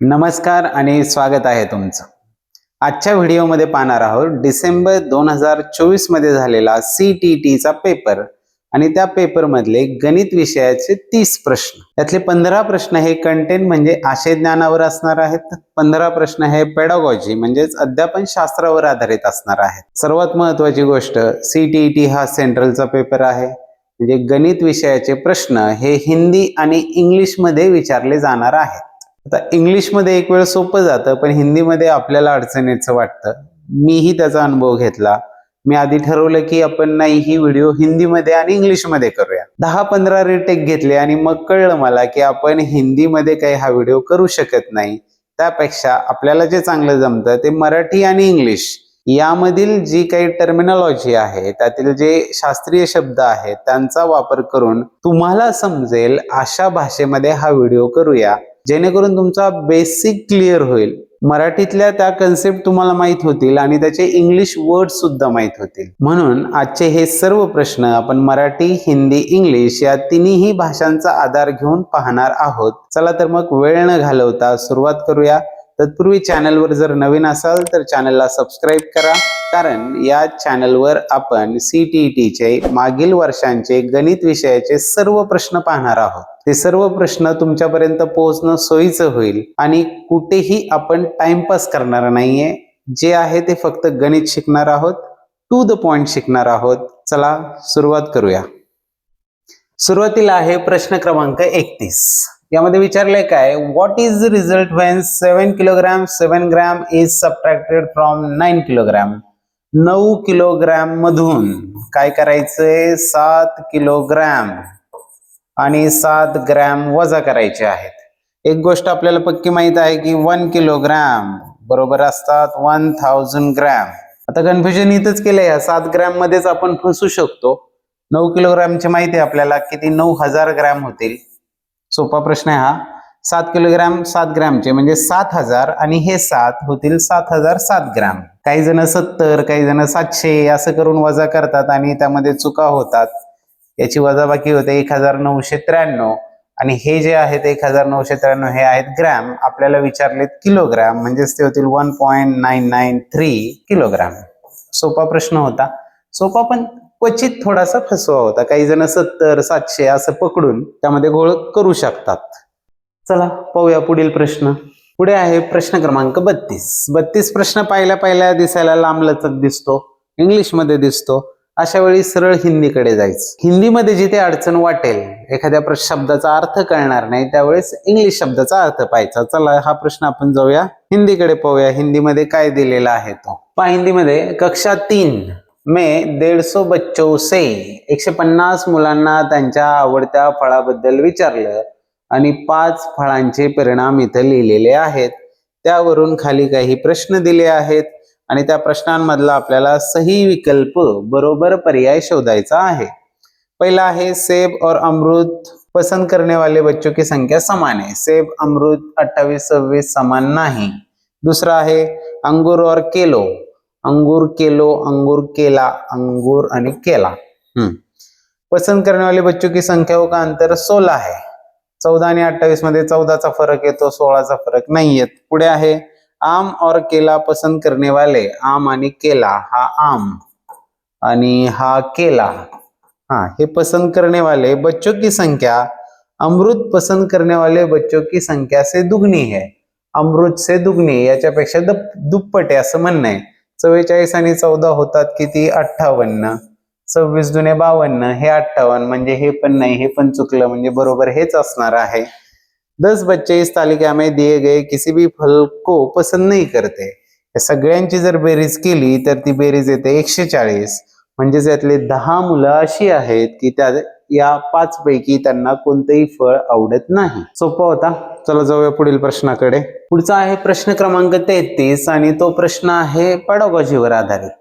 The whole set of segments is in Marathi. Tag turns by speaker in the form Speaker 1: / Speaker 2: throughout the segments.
Speaker 1: नमस्कार आणि स्वागत आहे तुमचं. आजच्या व्हिडिओमध्ये पाहणार आहोत डिसेंबर 2024 मध्ये झालेला CTETचा पेपर आणि त्या पेपरमधले गणित विषयाचे 30 प्रश्न. यातले 15 प्रश्न हे कंटेंट म्हणजे आशय ज्ञानावर असणार आहेत. 15 प्रश्न हे पेडागॉजी म्हणजेच अध्यापन शास्त्रावर आधारित असणार आहेत. सर्वात महत्त्वाची गोष्ट, CTET हा सेंट्रलचा पेपर आहे. म्हणजे गणित विषयाचे प्रश्न हे हिंदी आणि इंग्लिश मध्ये विचारले जाणार आहेत. आता इंग्लिशमध्ये एक वेळ सोपं जातं, पण हिंदीमध्ये आपल्याला अडचणीचं वाटतं. मीही त्याचा अनुभव घेतला. मी आधी ठरवलं की आपण नाही, ही व्हिडिओ हिंदीमध्ये आणि इंग्लिशमध्ये करूया. 10-15 रिटेक घेतले आणि मग कळलं मला की आपण हिंदीमध्ये काही हा व्हिडिओ करू शकत नाही. त्यापेक्षा आपल्याला जे चांगलं जमतं ते मराठी आणि इंग्लिश यामधील जी काही टर्मिनॉलॉजी आहे, त्यातील जे शास्त्रीय शब्द आहेत त्यांचा वापर करून तुम्हाला समजेल अशा भाषेमध्ये हा व्हिडिओ करूया, जेणेकरून तुमचा बेसिक क्लिअर होईल. मराठीतल्या त्या कन्सेप्ट तुम्हाला माहित होतील आणि त्याचे इंग्लिश वर्ड सुद्धा माहित होतील. म्हणून आजचे हे सर्व प्रश्न आपण मराठी, हिंदी, इंग्लिश या तिन्ही भाषांचा आधार घेऊन पाहणार आहोत. चला तर मग वेळ न घालवता सुरुवात करूया. तत्पूर्वी चॅनलवर जर नवीन असाल तर चॅनलला सबस्क्राईब करा, कारण या चॅनलवर आपण CTETचे मागील वर्षांचे गणित विषयाचे सर्व प्रश्न पाहणार आहोत. ते सर्व प्रश्न तुमच्यापर्यंत पोहोचणं सोयीचं होईल आणि कुठेही आपण टाइमपास करणार नाहीये. जे आहे ते फक्त गणित शिकणार आहोत, टू द पॉइंट शिकणार आहोत. चला सुरुवात करूया. सुरुवातीला आहे प्रश्न क्रमांक 31. यामध्ये विचारले काय, what is the result when 7 kilogram 7 gram is subtracted from 9 kilogram. 9 kilogram मधून काय करायचंय, 7 किलोग्राम आणि 7 ग्रॅम वजा करायचे आहेत. एक गोष्ट आपल्याला पक्की माहित आहे की 1 किलोग्राम बरोबर असतात 1000 ग्रॅम. आता कन्फ्युजन इथंच केलंय, या 7 ग्रॅम मध्येच आपण फसू शकतो. 9 किलोग्रामची माहिती आहे आपल्याला, किती 9000 ग्रॅम होतील. सोपा प्रश्न आहे हा. 7 किलोग्राम 7 ग्रॅमचे म्हणजे 7000 आणि हे 7 होतील 7007 ग्रॅम. काही जण 70, काही जण 700 असं करून वजा करतात आणि त्यामध्ये चुका होतात. याची वजाबाकी होते 1993 आणि हे जे आहेत 1993 हे आहेत ग्रॅम. आपल्याला विचारलेत किलोग्राम, म्हणजेच ते होतील 1.993 किलोग्राम. सोपा प्रश्न होता. सोपा पण क्वचित थोडासा फसवा होता. काही जण 70, 700 असं पकडून त्यामध्ये घोळ करू शकतात. चला पाहूया पुढील प्रश्न. पुढे आहे प्रश्न क्रमांक 32. 32 प्रश्न पाहिल्या दिसायला लांबलचक दिसतो, इंग्लिशमध्ये दिसतो. अशा वेळी सरळ हिंदीकडे जायचं. हिंदीमध्ये जिथे अडचण वाटेल, एखाद्या शब्दाचा अर्थ कळणार नाही, त्यावेळेस इंग्लिश शब्दाचा अर्थ पाहायचा. चला हा प्रश्न आपण जाऊया हिंदीकडे, पाहूया हिंदीमध्ये काय दिलेला आहे तो. पहा हिंदीमध्ये, कक्षा 3 में 150 बच्चों से 150 मुलांना त्यांच्या आवडत्या फळाबद्दल विचारलं आणि 5 फळांचे परिणाम इथे लिहिलेले आहेत. त्यावरून खाली काही प्रश्न दिले आहेत आणि त्या प्रश्नांमधला आपल्याला सही विकल्प बरोबर पर्याय शोधायचा आहे. पहिला आहे सेब और अमरूद पसंद करने वाले बच्चों की संख्या समान है. सेब, अमरूद 28-26 समान नहीं. दूसरा है अंगूर और केलो. अंगूर, केलो, अंगूर, केला, अंगूर आणि केला. पसंद करने वाले बच्चों की संख्याओं का अंतर 16 है. 14 आणि 28 मध्ये 14चा फरक येतो, 16चा फरक नाही येत. पुढे आहे आम और केला पसंद करने वाले. आम आणि केला, हा आम आणि हा केला. हे पसंद करने वाले बच्चों की संख्या अमरूद पसंद करने वाले बच्चों की संख्या से दुगनी है. अमरूद से दुगनी, याच्यापेक्षा दुप्पट आहे असं म्हणणं आहे. 44 आणि 14 होतात किती, 58. 26 दुने 52, हे 58. म्हणजे हे पण नाही, हे पण चुकलं, म्हणजे बरोबर हेच असणार आहे. 10 बच्चे इस तालिका में दिए गए किसी भी फल को पसंद नहीं करते. या सगळ्यांची जर बेरीज केली तर ती बेरीज येते 140. म्हणजे यातले 10 मुलं अशी आहेत की त्या या 5 पैकी त्यांना कोणतेही फळ आवडत नाही. सोपा होता. चला जाऊया पुढील प्रश्नाकडे. पुढचा आहे प्रश्न क्रमांक 33 आणि तो प्रश्न आहे पेडागॉजीवर आधारित.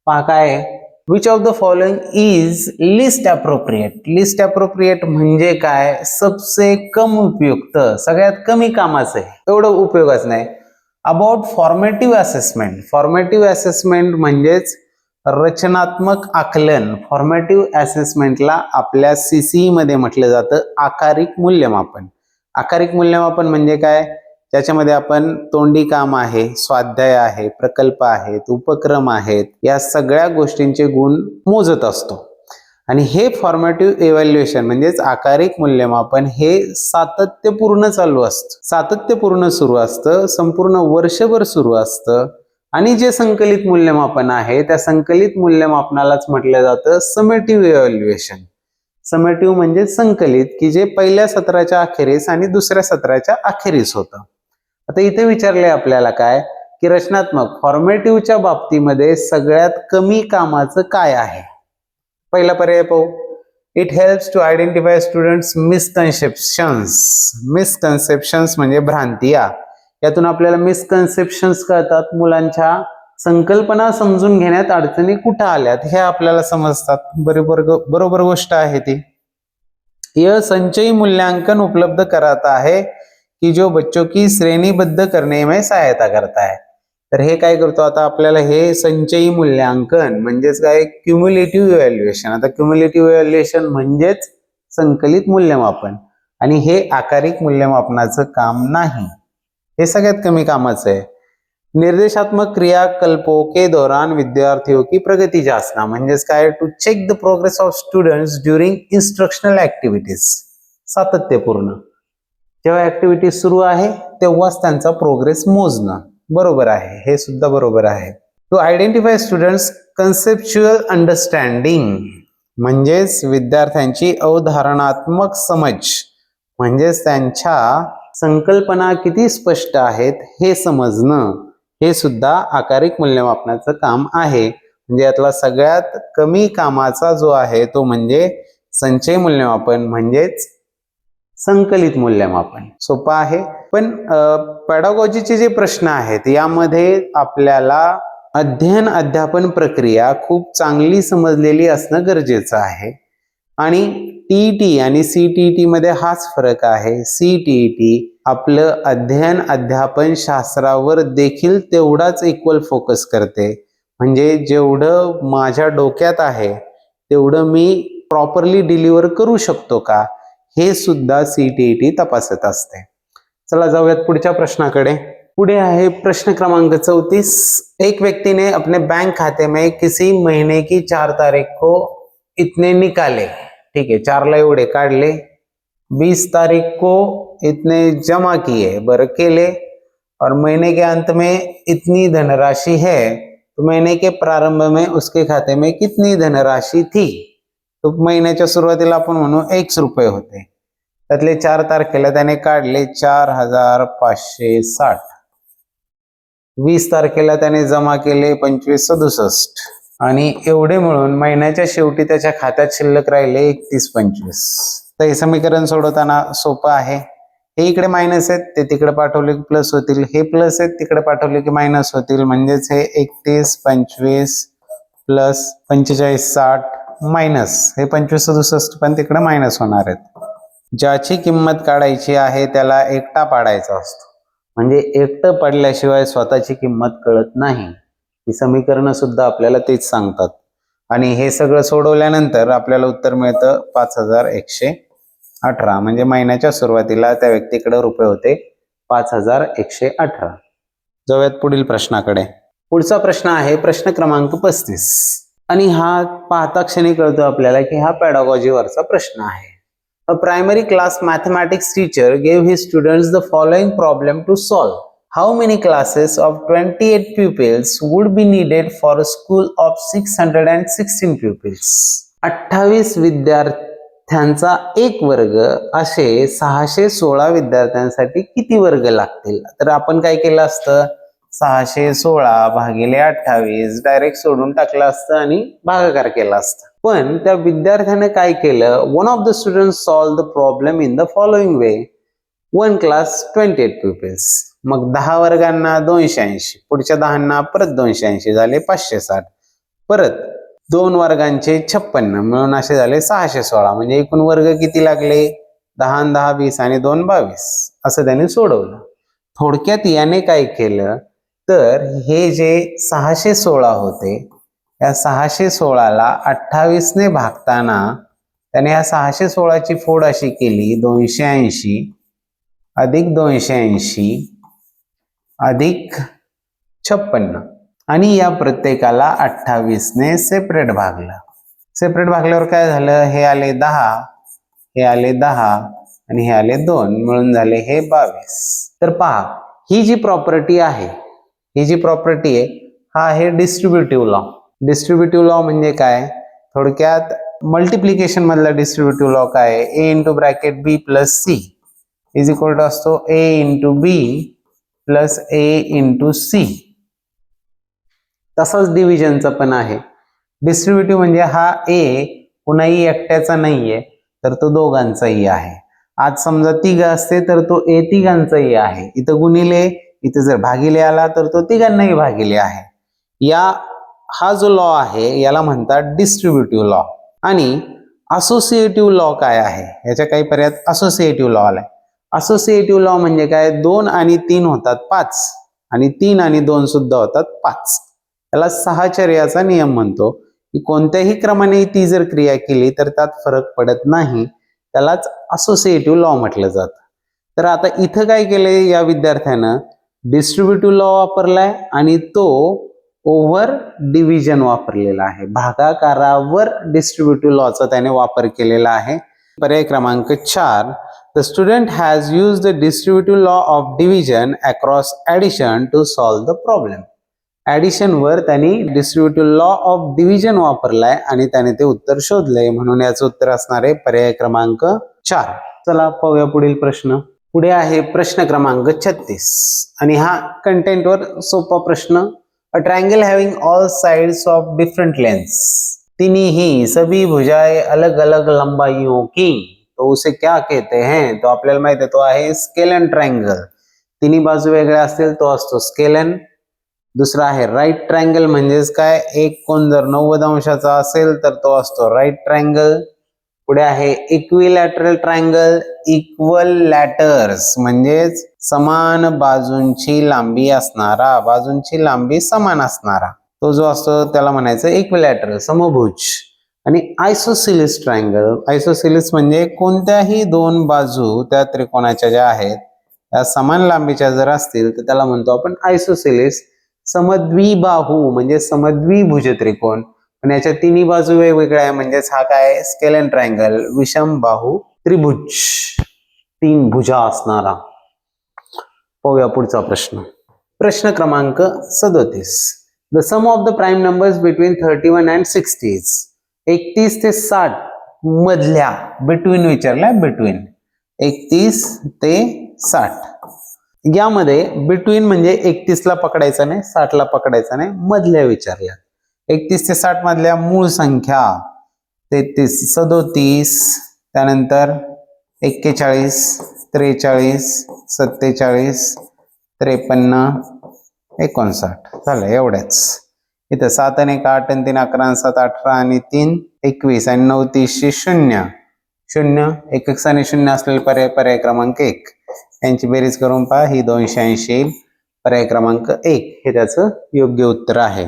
Speaker 1: पहा काय आहे, which of the following is list appropriate. List appropriate म्हणजे काय, सबसे कम उपयुक्त, सगळ्यात कमी कामाचं आहे, एवढं उपयोगाच नाही. About formative assessment. Formative assessment म्हणजेच रचनात्मक आकलन. फॉर्मेटिव्ह असेसमेंटला आपल्या CCE मध्ये म्हटलं जातं आकारिक मूल्यमापन. आकारिक मूल्यमापन म्हणजे काय, ज्याच्यामध्ये आपण तोंडी काम आहे, स्वाध्याय आहे, प्रकल्प आहेत, उपक्रम आहेत, या सगळ्या गोष्टींचे गुण मोजत असतो. आणि हे फॉर्मेटिव्ह इव्हॅल्युएशन म्हणजेच आकारिक मूल्यमापन हे सातत्यपूर्ण चालू असतं, सातत्यपूर्ण सुरू असतं, संपूर्ण वर्षभर सुरू असतं. आणि जे संकलित मूल्यमापन आहे त्या संकलित मूल्यमापनालाच म्हटलं जातं समेटिव्ह इव्हॅल्युएशन. समेटिव्ह म्हणजे संकलित, की जे पहिल्या सत्राच्या अखेरीस आणि दुसऱ्या सत्राच्या अखेरीस होतं. आता इथे विचारले आपल्याला काय की रचनात्मक फॉर्मेटिव्हच्या बाबतीमध्ये सगळ्यात कमी कामाचं काय आहे. पहिला पर्याय पाहू. It helps to identify students misconceptions. Misconceptions म्हणजे भ्रांतिया. यातून आपल्याला मिसकन्सेप्शन्स कळतात, मुलांच्या संकल्पना समजून घेण्यात अडचणी कुठं आल्यात हे आपल्याला समजतात. बरोबर गोष्ट आहे ती. यह संचयी मूल्यांकन उपलब्ध कराता है की जो बच्चों की श्रेणीबद्ध करने में सहायता करता है. तर हे काय करतो आता आपल्याला हे संचयी मूल्यांकन म्हणजेच काय क्युम्युलेटिव्ह इव्हॅल्युएशन. आता क्युम्युलेटिव्ह इव्हॅल्युएशन म्हणजेच संकलित मूल्यमापन आणि हे आकारिक मूल्यमापनाचं काम नाही, हे सगळ्यात कमी कामाचं आहे. निर्देशात्मक क्रियाकल्पों के दौरान विद्यार्थियों की प्रगति जांचना म्हणजेच काय to check the progress of students during instructional activities. सातत्यपूर्ण जेव्हा ऍक्टिव्हिटी सुरू आहे तेव्हाच त्यांचा प्रोग्रेस मोजणं. बरोबर आहे, हे सुद्धा बरोबर आहे. To identify students conceptual understanding म्हणजेच विद्यार्थ्यांची अवधारणात्मक समज म्हणजेच त्यांच्या संकल्पना किती स्पष्ट आहेत हे समजणं, हे सुद्धा आकारिक मूल्यमापनाचं काम आहे. म्हणजे यातला सगळ्यात कमी कामाचा जो आहे तो म्हणजे संचय मूल्यमापन म्हणजेच संकलित मूल्यमापन. सोपं आहे. पण पेडागॉजीचे जे प्रश्न आहेत यामध्ये आपल्याला अध्ययन अध्यापन प्रक्रिया खूप चांगली समजलेली असणं गरजेचं आहे. आणि टीईटी आणि सीटीईटी मध्ये हाच फरक आहे. सीटीईटी आपलं अध्ययन अध्यापन शास्त्रावर देखील तेवढाच इक्वल फोकस करते. म्हणजे जेवढं माझ्या डोक्यात आहे तेवढं मी प्रॉपरली डिलिव्हर करू शकतो का हे सुद्धा सीटीईटी तपासत असते. चला जाऊयात पुढच्या प्रश्नाकडे. पुढे आहे प्रश्न क्रमांक 34. एक व्यक्ति ने अपने बैंक खाते में किसी महीने की 4 तारीख को इतने निकाले. ठीक है, 4 ला एवढे काढले. 20 तारीख को इतने जमा किए, बर केले. और महीने के अंत में इतनी धनराशि है तो महीने के प्रारंभ में उसके खाते में कितनी धनराशि थी. तो महिन्याच्या सुरुवातीला आपण म्हणू X रुपये होते. त्यातले 4 तारखेला त्याने काढले 4560. 20 तारखेला त्याने जमा केले 2567 आणि एवढे मिळून महिन्याच्या शेवटी त्याच्या खात्यात शिल्लक राहिले 3125. तर हे समीकरण सोडवताना सोपं आहे. हे इकडे मायनस आहेत ते तिकडे पाठवले की प्लस होतील, हे प्लस आहेत तिकडे पाठवले की मायनस होतील. म्हणजेच हे 3125 प्लस 4560 मायनस हे 2567 पण तिकडे मायनस होणार आहेत. ज्याची किंमत काढायची आहे त्याला एकटा पाडायचा असतो. म्हणजे एकटं पडल्याशिवाय स्वतःची किंमत कळत नाही. ही समीकरणं सुद्धा आपल्याला तेच सांगतात. आणि हे सगळं सोडवल्यानंतर आपल्याला उत्तर मिळतं 5118. म्हणजे महिन्याच्या सुरुवातीला त्या व्यक्तीकडे रुपये होते 5118. जाऊयात पुढील प्रश्नाकडे. पुढचा प्रश्न आहे प्रश्न क्रमांक 35. आणि हा पाहता क्षणी कळतो आपल्याला की हा पेडागॉजीवरचा प्रश्न आहे. A primary class mathematics teacher gave his students the following problem to solve. How many classes of 28 pupils would be needed for a school of 616 pupils? 28 विद्यार्थ्यांचा एक वर्ग असे 616 विद्यार्थ्यांसाठी किती वर्ग लागतील? तर आपण काय केलं असतं 616 भागिले 28 डायरेक्ट सोडून टाकलं असतं आणि भागाकार केला असता. पण त्या विद्यार्थ्याने काय केलं, one of the students solve the problem in the following way. 1 class 28 pupils. मग 10 वर्गांना 280, पुढच्या 10 परत 280 झाले 560, परत 2 वर्गांचे 56 मिळून असे झाले 616. म्हणजे एकूण वर्ग किती लागले 10 10 20 आणि 2 22 असं त्याने सोडवलं. थोडक्यात याने काय केलं तर हे जे 616 होते या 616ला 28 ने भागताना त्याने या 616ची फोड अशी केली 280 अधिक 280 अधिक 56 आणि या प्रत्येकाला 28 ने सेपरेट भागलं. सेपरेट भागल्यावर काय झालं, हे आले 10, हे आले 10 आणि हे आले 2, मिळून झाले हे 22. तर पहा, ही जी प्रॉपर्टी आहे, ही जी प्रॉपर्टी आहे, हा आहे डिस्ट्रीब्युटिव्ह लॉ. डिस्ट्रीब्युटिव्ह लॉ म्हणजे काय, थोडक्यात मल्टिप्लिकेशन मधला डिस्ट्रीब्युटिव्ह लॉ काय आहे, a into bracket b plus c is equal to असतो a into b plus a into c. तसंच डिव्हिजनचा पण आहे. डिस्ट्रीब्युटिव्ह म्हणजे हा a कुणाही एकट्याचा नाहीये, तर तो दोघांचाही आहे. आज समजा तिघ असते तर तो a तिघांचाही आहे. इथं गुणिले, इथं जर भागिले आला तर तो तिघांनाही भागिले आहे. हा जो लॉ आहे याला म्हणतात डिस्ट्रीब्युटिव्ह लॉ. आणि असोसिएटिव्ह लॉ काय आहे, याच्या काही पर्यायात असोसिएटिव्ह लॉ आलाय. असोसिएटिव्ह लॉ म्हणजे काय, 2 आणि 3 होतात 5 आणि 3 आणि 2 सुद्धा होतात 5. याला साहचर्याचा नियम म्हणतो की कोणत्याही क्रमाने ती जर क्रिया केली तर त्यात फरक पडत नाही, त्यालाच असोसिएटिव्ह लॉ म्हटलं जातं. तर आता इथं काय केलंय या विद्यार्थ्यानं, डिस्ट्रीब्युटिव्ह लॉ वापरलाय आणि तो ओव्हर डिव्हिजन वापरलेला आहे. भागाकारावर डिस्ट्रीब्युटिव्ह लॉचा त्याने वापर केलेला आहे. पर्याय क्रमांक 4, the student has used the distributive law of division across addition to solve the problem. Addition वर त्यांनी डिस्ट्रीब्युटिव्ह लॉ ऑफ डिव्हिजन वापरलाय आणि त्याने ते उत्तर शोधलंय, म्हणून याचं उत्तर असणार आहे पर्याय क्रमांक 4. चला पाहूया पुढील प्रश्न. पुढे आहे प्रश्न क्रमांक 36 आणि हा कंटेंटवर सोपा प्रश्न. A triangle having all sides of different lengths, तिन्ही सभी भुजाएं अलग अलग लंबाइयों की, तो उसे क्या कहते हैं. तो आपल्याला माहित आहे तो आहे स्केलन ट्रायंगल. तिन्ही बाजू वेगळ्या असतील तो असतो स्केलन. दुसरा आहे राईट ट्रायंगल, म्हणजेच काय, एक कोण जर 90 अंशाचा असेल तर तो असतो राईट ट्रायंगल. पुढे आहे इक्विलॅटरल ट्रायंगल, इक्वल लॅटर्स म्हणजेच समान बाजूंची लांबी असणारा, बाजूंची लांबी समान असणारा, तो जो असतो त्याला म्हणायचं इक्विलॅटरल, समभुज. आणि आयसोसिलिस ट्रायंगल, आयसोसिलिस म्हणजे कोणत्याही दोन बाजू त्या त्रिकोणाच्या ज्या आहेत त्या समान लांबीच्या जर असतील तर त्याला म्हणतो आपण आयसोसिलिस. समद्विबाहू म्हणजे समद्विभुज त्रिकोण, पण याच्या तिन्ही बाजू वेगवेगळ्या आहे, म्हणजेच हा काय स्केलन ट्रायंगल, विषम बाहू त्रिभुज, 3 भुजा असणारा. पाहूया पुढचा प्रश्न. प्रश्न क्रमांक 37. The sum of the prime numbers between 31 and 60. 31 ते 60 मधल्या, बिटवीन विचारलाय, बिटवीन 31 ते 60. यामध्ये बिटवीन म्हणजे 31 ला पकडायचा नाही, 60 ला पकडायचा नाही, मधल्या विचारल्या. 31 ते 60 मधल्या मूळ संख्या 33, 37, त्यानंतर 41, 43, 47, 53, 59 झालं. एवढ्याच. इथं 7 आणि 1 8 आणि 3 11 आणि 7 18 आणि 3 21 आणि 9 30 0 0 1 1 आणि 0 असलेले पर्याय क्रमांक 1 यांची बेरीज करून पहा, ही 280 येईल. पर्याय क्रमांक 1 हे त्याचं योग्य उत्तर आहे.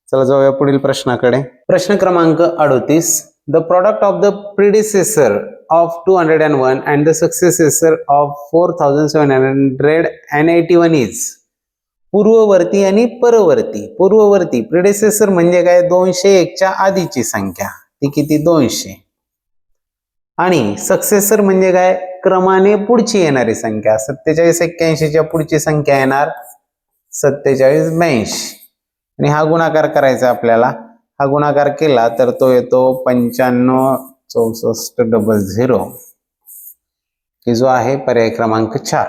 Speaker 1: चला जाऊया पुढील प्रश्नाकडे. प्रश्न क्रमांक 38. The product of the predecessor of 201 and the successor of 4781 is. पूर्ववर्ती आणि परवर्ती. पूर्ववर्ती प्रिडिसेसर म्हणजे काय, 201 च्या आधीची संख्या, ती किती, 200. आणि सक्सेसर म्हणजे काय, क्रमाने पुढची येणारी संख्या. 47 81 च्या पुढची संख्या येणार 47 82. आणि हा गुणाकार करायचा आपल्याला. हा गुणाकार केला तर तो येतो 95 64 00, की जो आहे पर्याय क्रमांक 4.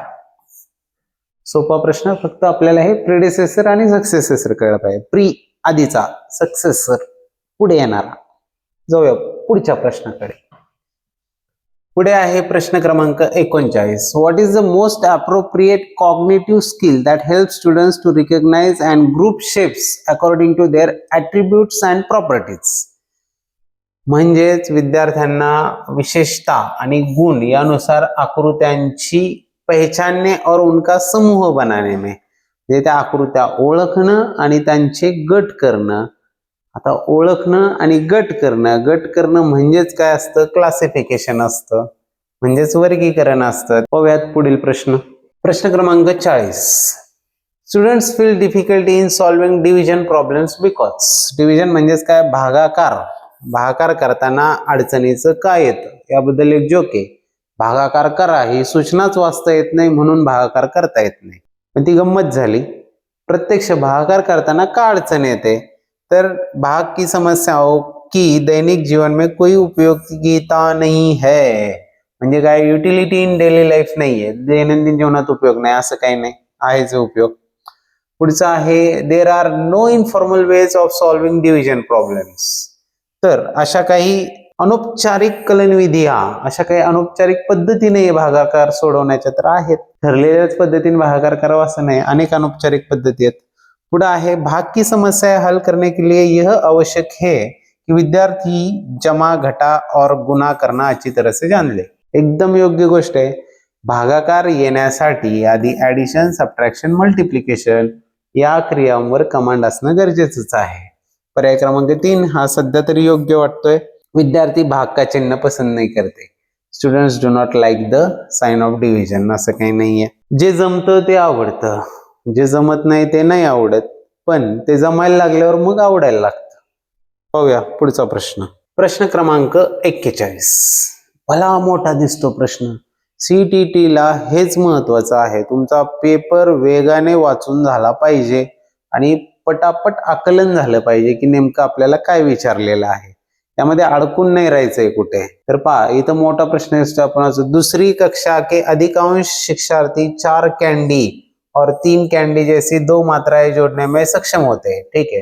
Speaker 1: सोपा प्रश्न, फक्त आपल्याला हे प्रिडिसेसर आणि सक्सेसेसर कळलं पाहिजे. प्री आधीचा, सक्सेसर पुढे येणारा. जाऊया पुढच्या प्रश्नाकडे. पुढे आहे प्रश्न क्रमांक 39. What is the most appropriate cognitive skill that help students to recognise and group shapes according to their attributes and properties. म्हणजेच विद्यार्थ्यांना विशेषता आणि गुण यानुसार आकृत्यांची पहचानने और उनका समूह बनाने में, म्हणजे त्या आकृत्या ओळखणं आणि त्यांचे गट करणं. आता ओळखणं आणि गट करणं म्हणजेच काय असतं, क्लासिफिकेशन असतं, म्हणजेच वर्गीकरण असतं. पाहूयात पुढील प्रश्न. प्रश्न क्रमांक 40. Students feel difficulty in solving division problems because division म्हणजेच काय, भागाकार करताना अडचणीचं काय येतं याबद्दल एक जोक आहे. भागाकार करा ही सूचनाच वाचता येत नाही म्हणून भागाकार करता येत नाही. पण ती गंमत झाली. प्रत्यक्ष भागाकार करताना का अडचण येते, तर भाग की समस्या हो की दैनिक जीवन में कोई उपयोगिता नहीं है, म्हणजे काय, युटिलिटी इन डेली लाईफ नाहीये, दैनंदिन जीवनात उपयोग नाही असं काही नाही, आहेच उपयोग. पुढचं आहे there are no informal ways of solving division problems. तर अशा काही अनौपचारिक कलनविधी, अशा काही अनौपचारिक पद्धती नाही भागाकार सोडवण्याच्या, तर आहेत. ठरलेल्याच पद्धतीने भागाकार करावा असं नाही, अनेक अनौपचारिक पद्धती आहेत. पुढे आहे भाग की समस्या हल करने के लिए यह आवश्यक है कि विद्यार्थी जमा घटा और गुणा करना अच्छी तरह से जान ले. एकदम योग्य गोष्ट आहे. भागाकार येण्यासाठी आधी ऍडिशन, सबट्रॅक्शन, मल्टिप्लिकेशन या क्रियांवर कमांड असणं गरजेचंच आहे. पर्याय क्रमांक 3 हा सध्या तरी योग्य वाटतोय. विद्यार्थी भाग का चिन्ह पसंत नाही करते. Students do not like the sign of division. असं काही नाहीये. जे जमतं ते आवडतं, जे जमत नाही ते नाही आवडत, पण ते जमायला लागल्यावर मग आवडायला लागतं. पाहूया पुढचा प्रश्न. प्रश्न क्रमांक 41. भला मोठा दिसतो प्रश्न. CTT ला हेच महत्वाचं आहे. तुमचा पेपर वेगाने वाचून झाला पाहिजे आणि पटापट आकलन झालं पाहिजे की नेमकं आपल्याला काय विचारलेलं आहे. त्यामध्ये अडकून नाही राहायचंय कुठे. तर पहा, इथं मोठा प्रश्न असतो आपण, दुसरी कक्षा के अधिकांश शिक्षार्थी 4 कैंडी और 3 कैंडी जैसी 2 मात्राएं जोड़ने में सक्षम होते हैं, ठीक है,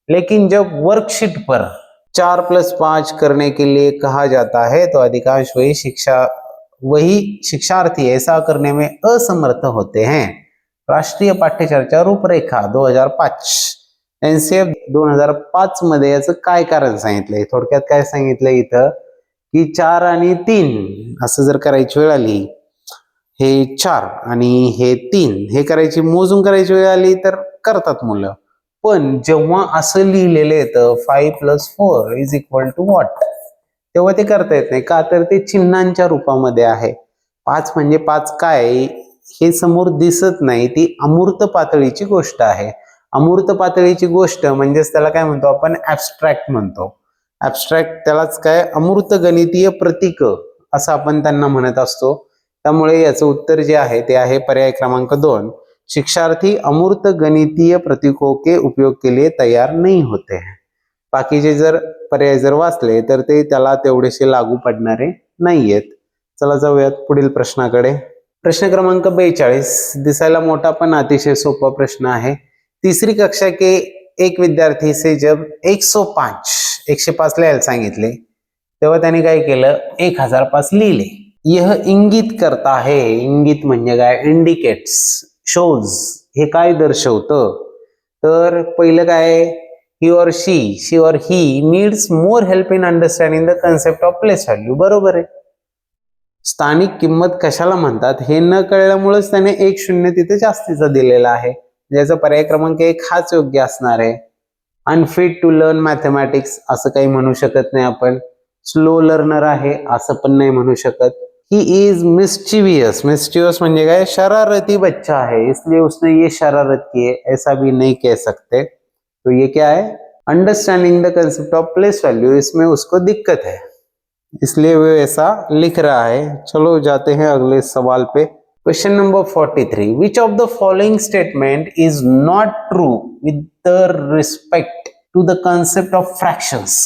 Speaker 1: लेकिन जब वर्कशीट पर 4 + 5 करने के लिए कहा जाता है तो अधिकांश वही शिक्षार्थी ऐसा करने में असमर्थ होते हैं. राष्ट्रीय पाठ्यचर्चा रूपरेखा 2005, NCF 2005 मध्ये याचं काय कारण सांगितलंय. थोडक्यात काय सांगितलंय इथं की 4 आणि 3 असं जर करायची वेळ आली, हे 4 आणि हे 3 हे करायची, मोजून करायची वेळ आली तर करतात मुलं. पण जेव्हा असं लिहिलेलं येतं 5 + 4 = what, तेव्हा ते करता येत नाही. का, तर ते चिन्हांच्या रूपामध्ये आहे. 5 म्हणजे 5 काय हे समोर दिसत नाही. ती अमूर्त पातळीची गोष्ट आहे. अमूर्त पातळीची गोष्ट म्हणजेच त्याला काय म्हणतो आपण, ऍबस्ट्रॅक्ट म्हणतो. ऍबस्ट्रॅक्ट त्यालाच काय, अमूर्त गणितीय प्रतीक असं आपण त्यांना म्हणत असतो. त्यामुळे याचं उत्तर जे आहे ते आहे पर्याय क्रमांक 2. शिक्षार्थी अमूर्त गणितीय प्रतीकों के उपयोग के लिए तैयार नहीं होते हैं. बाकीचे जर पर्याय जर वाचले तर ते त्याला तेवढेसे लागू पडणारे नाहीयेत. चला जाऊयात पुढील प्रश्नाकडे. प्रश्न क्रमांक 42. दिसायला मोठा पण अतिशय सोपा प्रश्न आहे. तीसरी कक्षा के एक विद्यार्थी से जब 105 लिहायला सांगितले तेव्हा त्याने काय केलं, 1005 लिहिले. यह इंगित करता है. इंगित म्हणजे काय, इंडिकेट्स, शोज. हे काय दर्शवतं, तर पहिलं काय, ही और शी और he needs more help in understanding the concept of place value. बरोबर आहे. स्थानिक किंमत कशाला म्हणतात हे न कळल्यामुळेच त्याने 1 तिथे जास्तीचा दिलेला आहे. ज्याचा पर्याय क्रमांक 1 हाच योग्य असणार आहे. अनफिट टू लर्न मॅथमॅटिक्स असं काही म्हणू शकत नाही आपण. स्लो लर्नर आहे असं पण नाही म्हणू शकत. He is मिस्चिवियस. मिस्चिवियस म्हणजे काय, शरारती बच्चा है, इसलिए उसने ये शरारत की है, ऐसा भी नहीं कह सकते. तो ये क्या है, understanding the concept of place value, इसमें उसको दिक्कत है इसलिए वो ऐसा लिख रहा है. चलो जाते हैं अगले सवाल पे. Question number 43. Which of the following statement is not true with respect to the concept of fractions.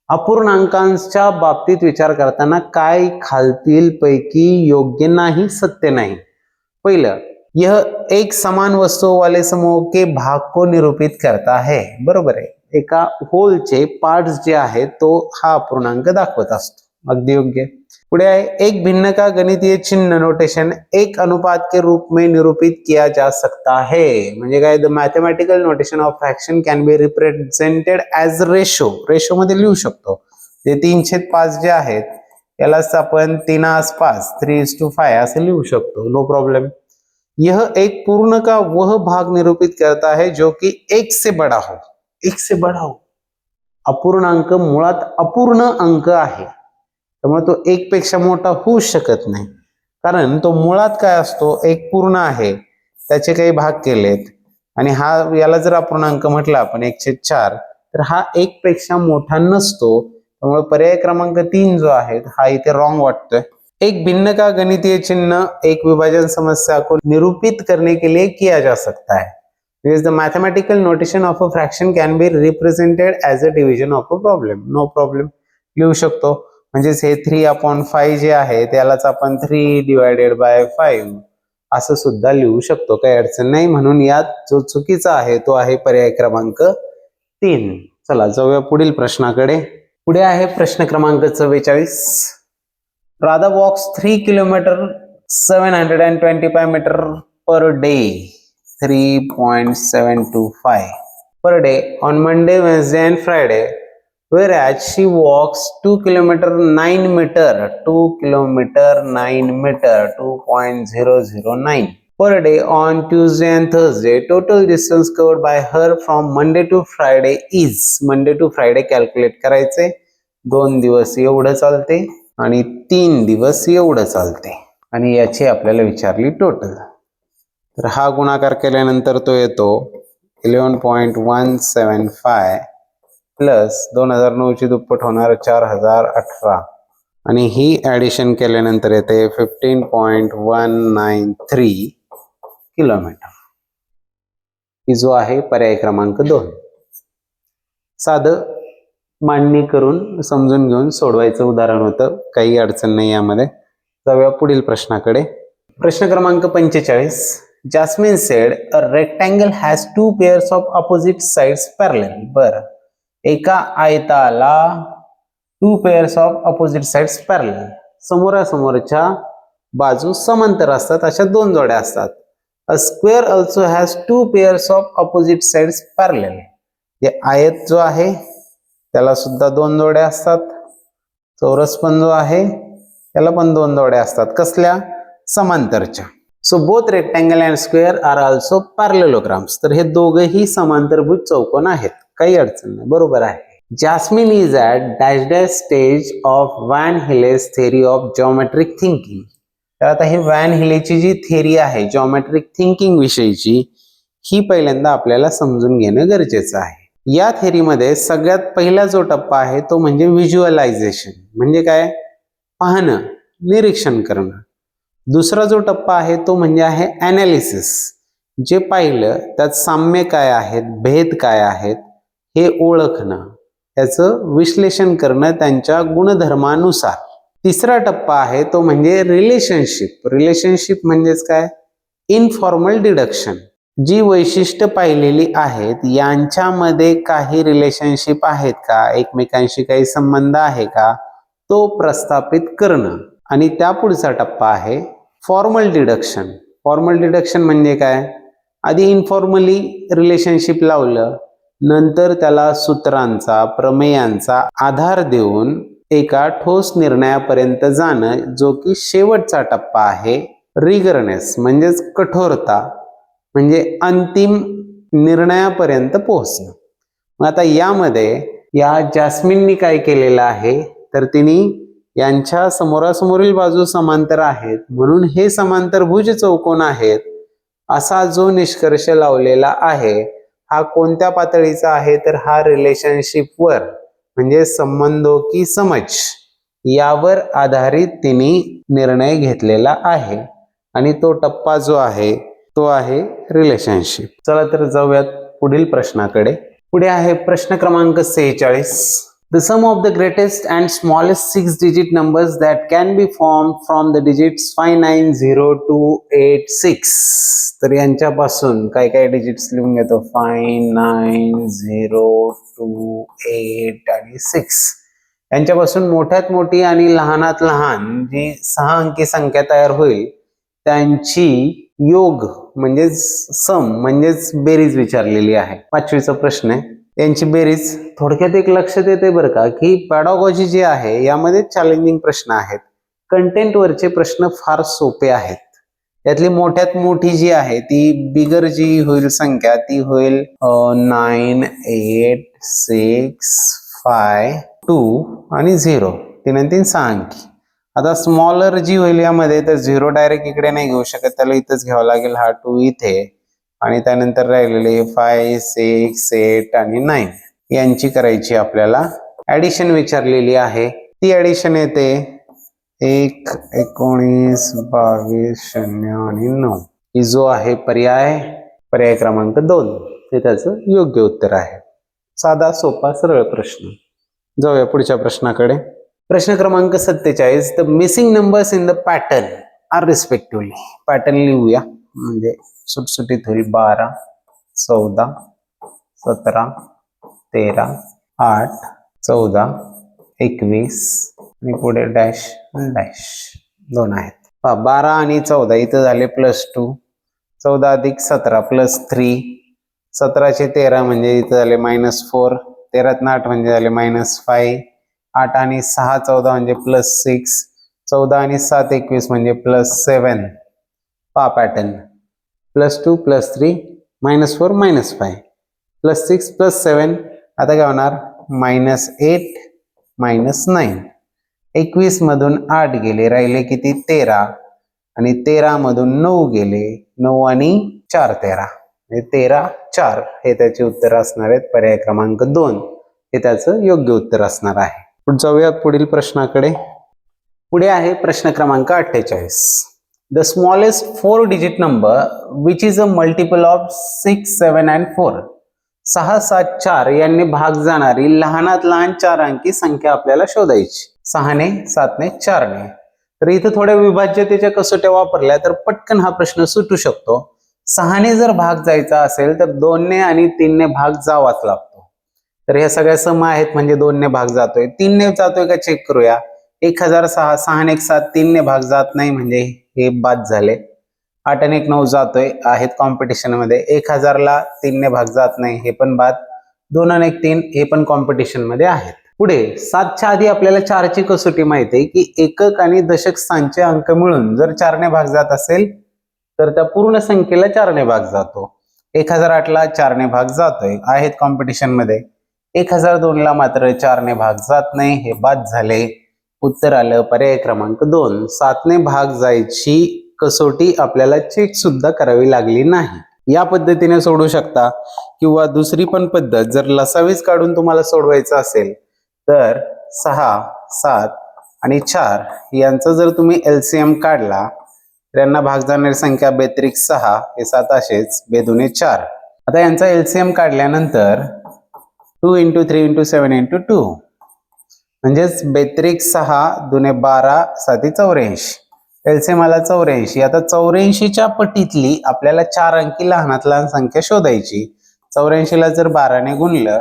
Speaker 1: अपूर्णांकांच्या बाबतीत विचार करताना काय खालतील पैकी योग्य नाही, सत्य नाही. पहिलं, यह एक समान वस्तुओं वाले समूह के भाग को निरूपित करता है. बरोबर आहे. एका होलचे पार्ट्स जे आहेत तो हा अपूर्णांक दाखवत असतो. अगदी योग्य. पुढे आहे, एक भिन्न का गणितीय चिन्ह नोटेशन एक अनुपात के रूप में निरूपित किया जा सकता है. म्हणजे काय, the mathematical notation of fraction can be represented as ratio. Ratio मध्ये लिहू शकतो. ते 3/5 जे आहेत यालाच आपण 3/5 3:5 असं लिहू शकतो. No problem. यह एक पूर्ण का वह भाग निरूपित करता है जो कि 1 से बड़ा हो. 1 से बड़ा हो. अपूर्णांक मुळात अपूर्ण अंक आहे, त्यामुळे तो 1 पेक्षा मोठा होऊ शकत नाही. कारण तो मुळात काय असतो, एक पूर्ण आहे, त्याचे काही भाग केलेत आणि हा याला जर अपूर्णांक म्हटला आपण 1/4 तर हा 1 पेक्षा मोठा नसतो. त्यामुळे पर्याय क्रमांक 3 जो आहे हा इथे रॉंग वाटतोय. एक भिन्न का गणितीय चिन्ह एक विभाजन समस्या को निरूपित करने के लिए किया जा सकता है. Because the mathematical notation of a fraction can be represented as a division of a problem. No problem. लिहू शकतो. म्हणजेच हे 3/5 जे आहे त्यालाच आपण 3/5 असं सुद्धा लिहू शकतो. काही अडचण नाही. म्हणून यात जो चुकीचा आहे तो आहे पर्याय क्रमांक 3. चला जाऊया पुढील प्रश्नाकडे. पुढे आहे प्रश्न क्रमांक 44. Radha walks 3 kilometer 725 meter per day. 3.725 per day on Monday, Wednesday and Friday, whereas she walks 2 kilometer 9 meter 2.009 per day on Tuesday and Thursday. Total distance covered by her from Monday to Friday is Monday to Friday calculate करायचे. 2 दिवस एवढं चालते आणि 3 दिवस एवढं चालते आणि याची आपल्याला विचारली टोटल. तर हा गुणाकार केल्यानंतर तो येतो 11.175 प्लस 2009 ची दुप्पट होणार 4018 आणि ही ऍडिशन केल्यानंतर येते 15.193 किलोमीटर. ही जो आहे पर्याय क्रमांक 2. साधं मांडणी करून समजून घेऊन सोडवायचं उदाहरण होतं. काही अडचण नाही यामध्ये. जाऊया पुढील प्रश्नाकडे. प्रश्न क्रमांक 45. Jasmine said a rectangle has 2 pairs of opposite sides parallel. बरं, एका आयताला 2 pairs of opposite sides parallel. समोरासमोरच्या बाजू समांतर असतात अशा 2 जोड्या असतात. A square also has 2 pairs of opposite sides parallel. जे आयत जो आहे त्याला सुद्धा 2 जोड्या असतात. चौरस पण जो आहे त्याला पण 2 जोड्या असतात. कसल्या? समांतरच्या. So both rectangle and square are also parallelograms. तर हे दोघेही समांतरभुज चौकोन आहेत. काही अडचण नाही. बरोबर आहे. Jasmine is at dash dash stage of Van Hiele's theory of geometric thinking. तर आता ही व्हॅन हिलेची जी थेअरी आहे जॉमेट्रिक थिंकिंग विषयीची ही पहिल्यांदा आपल्याला समजून घेणं गरजेचं आहे. या थेअरीमध्ये सगळ्यात पहिला जो टप्पा आहे तो म्हणजे व्हिज्युअलायझेशन. म्हणजे काय? पाहणं, निरीक्षण करणं. दुसरा जो टप्पा आहे तो म्हणजे आहे ॲनालिसिस. जे पाहिलं त्यात साम्य काय आहेत, भेद काय आहेत हे ओळखणं, त्याचं विश्लेषण करणं त्यांच्या गुणधर्मानुसार. तिसरा टप्पा आहे तो म्हणजे रिलेशनशिप. रिलेशनशिप म्हणजेच काय? Informal deduction. जी वैशिष्ट्य पाहिलेली आहेत यांच्यामध्ये काही रिलेशनशिप आहेत का, एकमेकांशी काही संबंध आहे का, तो प्रस्थापित करणं. आणि त्या पुढचा टप्पा आहे फॉर्मल डिडक्शन. फॉर्मल डिडक्शन म्हणजे काय? आधी इनफॉर्मली रिलेशनशिप लावलं, नंतर त्याला सूत्रांचा, प्रमेयांचा आधार देऊन एका ठोस निर्णयापर्यंत जाणं, जो की शेवटचा टप्पा आहे. रिगरनेस म्हणजेच कठोरता, म्हणजे अंतिम निर्णयापर्यंत पोहोचणं. मग आता यामध्ये या जॅस्मिननी काय केलेलं आहे तर तिने यांच्या समोरासमोरील बाजू समांतर आहेत म्हणून हे समांतरभुज चौकोन आहेत असा जो निष्कर्ष लावलेला आहे हा कोणत्या पातळीचा आहे तर हा रिलेशनशिपवर म्हणजे संबंधो की समज यावर आधारित तिने निर्णय घेतलेला आहे आणि तो टप्पा जो आहे तो आहे रिलेशनशिप. चला तर जाऊयात पुढील प्रश्नाकडे. पुढे आहे प्रश्न क्रमांक 46. The sum of the greatest and smallest 6-digit numbers that can be formed from the digits 59026. तर यांच्यापासून काय काय डिजिट्स लिहून घेतो? 59028 आणि 6. यांच्यापासून मोठ्यात मोठी आणि लहानात लहान जी 6 अंकी संख्या तयार होईल त्यांची योग म्हणजेच सम म्हणजेच बेरीज विचारलेली आहे. 5वीचा प्रश्न आहे. यांची बेरीज थोडक्यात एक लक्षात येते बरं का की पॅडागॉजी जी आहे यामध्ये चॅलेंजिंग प्रश्न आहेत. कंटेंट वरचे प्रश्न फार सोपे आहेत. त्यातली मोठ्यात मोठी जी आहे ती बिगर जी होईल संख्या ती होईल 98652 आणि 0 3 आणि 3 6 अंकी. आता स्मॉलर जी होईल यामध्ये तर 0 डायरेक्ट इकडे नाही घेऊ शकत, त्याला इथंच घ्यावं लागेल. हा 2 इथे आणि त्यानंतर राहिलेले 5, 6, 8 आणि 9 यांची करायची आपल्याला ऍडिशन विचारलेली आहे. ती ऍडिशन येते 1, 19, 22, 0 आणि 9. ही जो आहे पर्याय क्रमांक 2 ते त्याचं योग्य उत्तर आहे. साधा सोपा सरळ प्रश्न. जाऊया पुढच्या प्रश्नाकडे. प्रश्न क्रमांक 47. The missing numbers in the pattern are respectively. Pattern लिहूया म्हणजे सुटसुटीत होईल. 12, 14, 17, 13, 8, 14, 21 आणि पुढे डॅश डॅश 2 आहेत. 12 आणि 14 इथं झाले +2. 14 अधिक 17 +3. 17 चे 13 म्हणजे इथं झाले -4. 13 आणि 8 म्हणजे झाले -5. 8 आणि 6 14 म्हणजे +6. 14 आणि 7 21 म्हणजे +7. पॅटर्न +2 +3 -4 -5 +6 +7. आता काय होणार -8 -9. 21 मधून 8 गेले, राहिले किती 13 आणि 13 मधून 9 गेले, 9 आणि 4 13 13 4 हे त्याचे उत्तर असणार आहेत. पर्याय क्रमांक 2 हे त्याचं योग्य उत्तर असणार आहे. जाऊयात पुढील प्रश्नाकडे. पुढे आहे प्रश्न क्रमांक 48. The smallest 4 digit number which is a multiple of 6, 7 and 4. 6, 7, 4 यांनी भाग जाणारी लहानात लहान 4 अंकी संख्या आपल्याला शोधायची. 6 ने 7 ने 4 ने. तर इथं थोड्या विभाज्यतेच्या कसोट्या वापरल्या तर पटकन हा प्रश्न सुटू शकतो. 6 ने जर भाग जायचा असेल तर 2 ने आणि 3 ने भाग जावाच लागतो. तर ह्या सगळ्या सम आहेत म्हणजे 2 ने भाग जातोय. 3 ने जातोय का चेक करूया. 1006, 6 आणि 1 7, 3 ने भाग जात नाही म्हणजे हे बाद झाले. 8 आणि 1 9 जातोय, आहेत कॉम्पिटिशन मध्ये. 1000 ला 3 ने भाग जात नाही, हे पण बाद. 2 आणि 1 3 हे पण कॉम्पिटिशन मध्ये आहेत. पुढे 7च्या आधी आपल्याला 4 ची कसोटी माहिती आहे की एकक आणि दशक स्थानचे अंक मिळून जर 4 ने भाग जात असेल तर त्या पूर्ण संख्येला 4 ने भाग जातो. 1008 ला 4 ने भाग जातोय, आहेत कॉम्पिटिशन मध्ये. 1002 ला मात्र 4 ने भाग जात नाही, हे बाद झाले. उत्तर आलं पर्याय क्रमांक 2. 7 ने भाग जायची कसोटी आपल्याला चेक सुद्धा करावी लागली नाही. या पद्धतीने सोडू शकता किंवा दुसरी पण पद्धत जर लसावीच काढून तुम्हाला सोडवायचं असेल तर 6, 7 आणि 4 यांचा जर तुम्ही LCM काढला तर यांना भाग जाणारी संख्या बेत्रिक 6, हे 7 असेच, बेदुने 4. आता यांचा LCM काढल्यानंतर 2 × 3 × 7 × 2 म्हणजेच बेत्रिक 6 दुने 12 7 84. LCM आला 84. आता 84च्या पटीतली आपल्याला 4 अंकी लहानात लहान संख्या शोधायची. 84 ला जर 12 ने गुणलं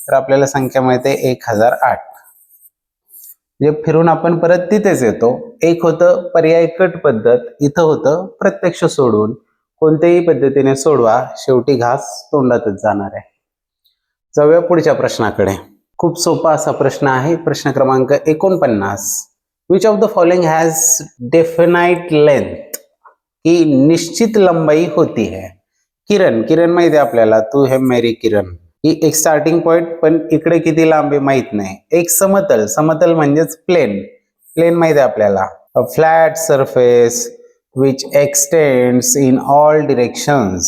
Speaker 1: तर आपल्याला संख्या मिळते 1008. म्हणजे फिरून आपण परत तिथेच येतो. एक होतं पर्याय कट पद्धत, इथं होतं प्रत्यक्ष सोडवून. कोणत्याही पद्धतीने सोडवा, शेवटी घास तोंडातच जाणार आहे. जाऊया पुढच्या प्रश्नाकडे. खूप सोपा असा प्रश्न आहे. प्रश्न क्रमांक 49. Which of the following has definite length. की निश्चित लंबाई होती है. किरण माहिती आहे आपल्याला, तू है मेरी किरण. ही एक स्टार्टिंग पॉइंट, पण इकडे किती लांबी माहित नाही. एक समतल म्हणजेच प्लेन माहिती आहे आपल्याला. A flat surface which extends in all directions.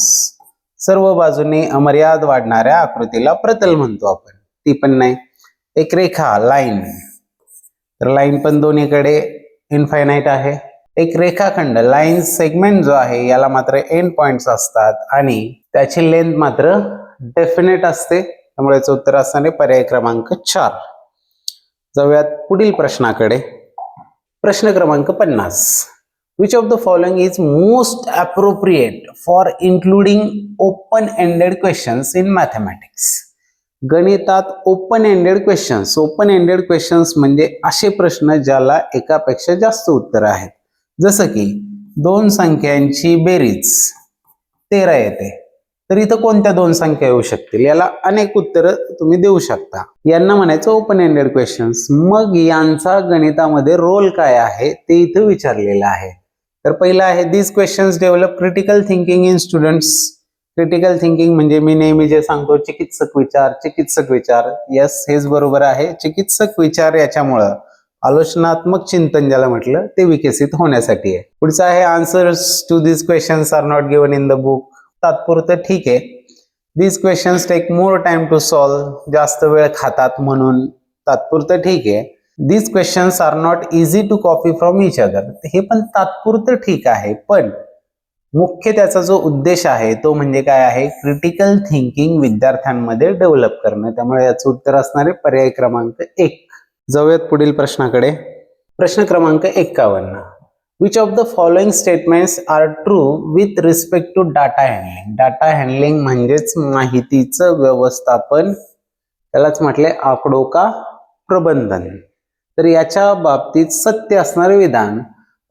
Speaker 1: सर्व बाजूने अमर्याद वाढणाऱ्या आकृतीला प्रतल म्हणतो आपण. ती पण नाही. एक रेखा लाईन, तर लाईन पण दोन्हीकडे इनफायनाइट आहे. एक रेखाखंड लाईन सेगमेंट जो आहे याला मात्र एंड पॉइंट्स असतात आणि त्याची लेंथ मात्र डेफिनेट असते. त्यामुळे याचं उत्तर असणारे पर्याय क्रमांक 4. जाऊयात पुढील प्रश्नाकडे. प्रश्न क्रमांक 50. Which of the following is most appropriate for including open-ended questions in mathematics? गणितात ओपन एंडेड क्वेश्चन्स म्हणजे असे प्रश्न ज्याला एकापेक्षा जास्त उत्तर आहेत. जसं की 2 संख्यांची बेरीज 13 येते, तर इथं कोणत्या 2 संख्या येऊ शकतील, याला अनेक उत्तरं तुम्ही देऊ शकता. यांना म्हणायचं ओपन एंडेड क्वेश्चन्स. मग यांचा गणितामध्ये रोल काय आहे ते इथं विचारलेलं आहे. तर पहिला आहे these questions develop critical thinking in students. Critical thinking म्हणजे मी नेहमी जे सांगतो चिकित्सक विचार. यस, हेच बरोबर आहे. चिकित्सक विचार याच्यामुळं आलोचनात्मक चिंतन ज्याला म्हटलं ते विकसित होण्यासाठी आहे. पुढचा आहे answers to these questions are not given in the book. तात्पुरतं ठीक आहे. These questions take more time to solve, जास्त वेळ खातात म्हणून तात्पुरतं ठीक आहे. These questions are not easy to copy from each other, हे पण तात्पुरतं ठीक आहे. पण मुख्य त्याचा जो उद्देश आहे तो म्हणजे काय आहे, क्रिटिकल थिंकिंग विद्यार्थ्यांमध्ये डेव्हलप करणं. त्यामुळे याचं उत्तर असणार आहे पर्याय क्रमांक 1. जाऊयात पुढील प्रश्नाकडे. प्रश्न क्रमांक 51. Which of the following statements are true with respect to data handling. Data handling म्हणजेच माहितीचं व्यवस्थापन, त्यालाच म्हटले आकडो का प्रबंधन. तर याच्या बाबतीत सत्य असणारे विधान,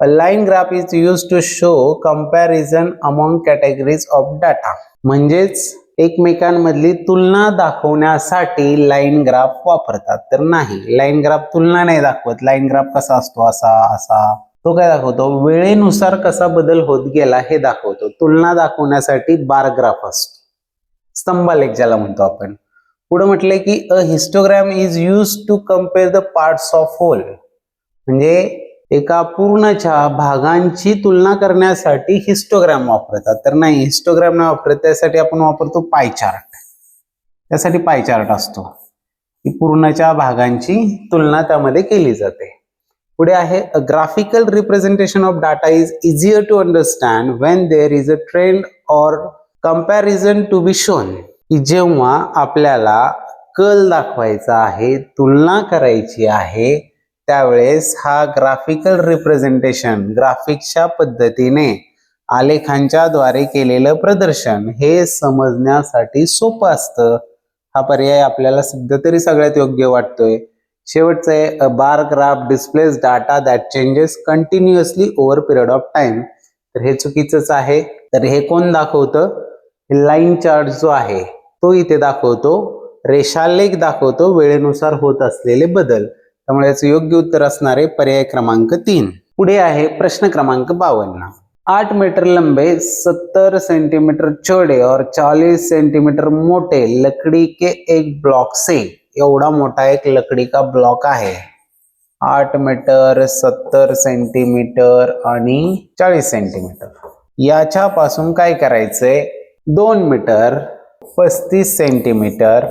Speaker 1: a line graph is used to show comparison among categories of data. म्हणजेच एकमेकांमधली तुलना दाखवण्यासाठी लाईन ग्राफ वापरतात. तर नाही, लाईन ग्राफ तुलना नाही दाखवत. लाईन ग्राफ कसा असतो, असा असा, तो काय दाखवतो, वेळेनुसार कसा बदल होत गेला हे दाखवतो. तुलना दाखवण्यासाठी बार ग्राफ असतो, स्तंभालेख ज्याला म्हणतो आपण. पुढे म्हटलंय की a histogram is use to compare the parts of whole, म्हणजे एका पूर्णच्या भागांची तुलना करण्यासाठी हिस्टोग्राम वापरतात. तर नाही, हिस्टोग्राम नाही वापरत, त्यासाठी आपण वापरतो पाय चार्ट. त्यासाठी पाय चार्ट असतो की पूर्णच्या भागांची तुलना त्यामध्ये केली जाते. पुढे आहे a graphical representation of data is easier to understand when there is a trend or comparison to be shown. की जेव्हा आपल्याला कल दाखवायचा आहे, तुलना करायची आहे, त्यावेळेस हा ग्राफिकल रिप्रेझेंटेशन, ग्राफिक्सच्या पद्धतीने आलेखांच्या द्वारे केलेलं प्रदर्शन हे समजण्यासाठी सोपं असतं. हा पर्याय आपल्याला सध्या तरी सगळ्यात योग्य वाटतोय. शेवटचं आहे a bar graph displays data that changes continuously over period of time. तर हे चुकीचंच आहे. तर हे कोण दाखवतं, लाईन चार्ट जो आहे तो इथे दाखवतो, रेषालेख दाखवतो वेळेनुसार होत असलेले बदल. त्यामुळे याचं योग्य उत्तर असणार आहे पर्याय क्रमांक 3. पुढे आहे प्रश्न क्रमांक 52. 8 मीटर लंबे 70 सेंटीमीटर चौड़े और 40 सेंटीमीटर मोटे लकड़ी के एक ब्लॉक से, एवढा मोठा एक लकड़ी का ब्लॉक आहे. 8 मीटर 70 सेंटीमीटर आणि 40 सेंटीमीटर याच्यापासून काय करायचंय, 2 मीटर 35 सेंटीमीटर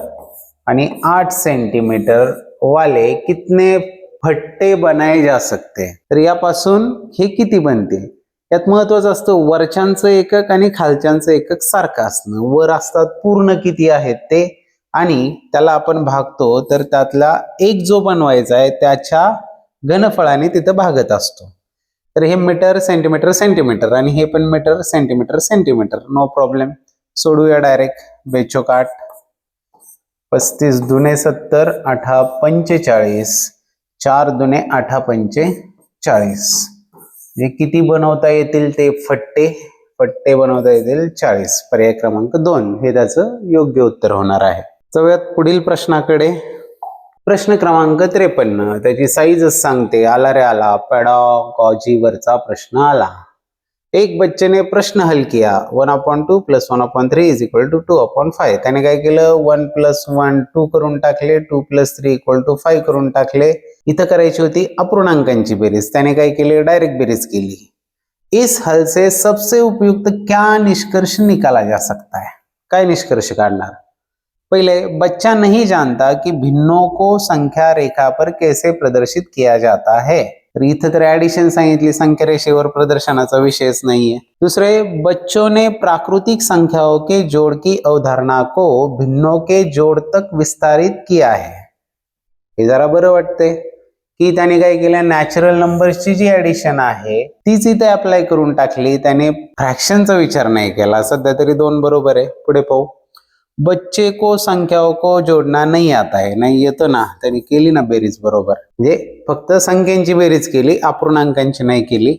Speaker 1: आणि 8 सेंटीमीटर वाले कितने फट्टे बनाए जा सकते. तर यापासून हे किती बनतील. यात महत्वाचं असतं वरच्यांचं एकक आणि खालच्यांचं एकक सारखं असणं. वर असतात पूर्ण किती आहेत ते, आणि त्याला आपण भागतो तर त्यातला एक जो बनवायचा आहे त्याच्या घनफळाने तिथं भागत असतो. तर हे मीटर सेंटीमीटर सेंटीमीटर आणि हे पण metre centimetre centimetre. No problem, सोडूया डायरेक्ट. बेचोकाट 35 दुने 70 8 45, 4 दुने 8 45. जे किती बनवता येतील ते फट्टे बनवता येतील 40. पर्याय क्रमांक 2 हे त्याचं योग्य उत्तर होणार आहे. जाऊयात पुढील प्रश्नाकडे. प्रश्न क्रमांक 53. त्याची साईजच सांगते. आला रे आला, पेडागॉजी वरचा प्रश्न आला. एक बच्चे ने प्रश्न हल किया 1/2 + 1/3 = 2/5. त्याने काय केलं, 1 + 1 2 करून टाकले, 2 + 3 = 5 करून टाकले. इथं करायची होती अपूर्णांकांची बेरीज, त्याने काय केले, डायरेक्ट बेरीज केली. इस हल से सबसे उपयुक्त क्या निष्कर्ष निकाला जा सकता है. काय निष्कर्ष काढणार. पहिले, बच्चा नहीं जानता कि भिन्नों को संख्या रेखा पर कैसे प्रदर्शित किया जाता है. तर इथं तर ऍडिशन सांगितली, संख्या रेषेवर प्रदर्शनाचा विषयच नाहीये. दुसरे, बच्चों ने प्राकृतिक संख्याओं के जोड़ की अवधारणा को भिन्नों के जोड़ तक विस्तारित किया है. हे जरा बरं वाटतंय की त्याने काय केलं, नॅचरल नंबर्सची जी ऍडिशन आहे तीच इथे अप्लाय करून टाकली. त्याने फ्रॅक्शनचा विचार नाही केला. सध्या तरी 2 बरोबर आहे. पुढे पाहू. बच्चे को संख्याओं को जोड़ना नहीं आता है. नाही येतो ना, त्यांनी केली ना बेरीज बरोबर. म्हणजे फक्त संख्यांची बेरीज केली, अपूर्णांकांची नाही केली.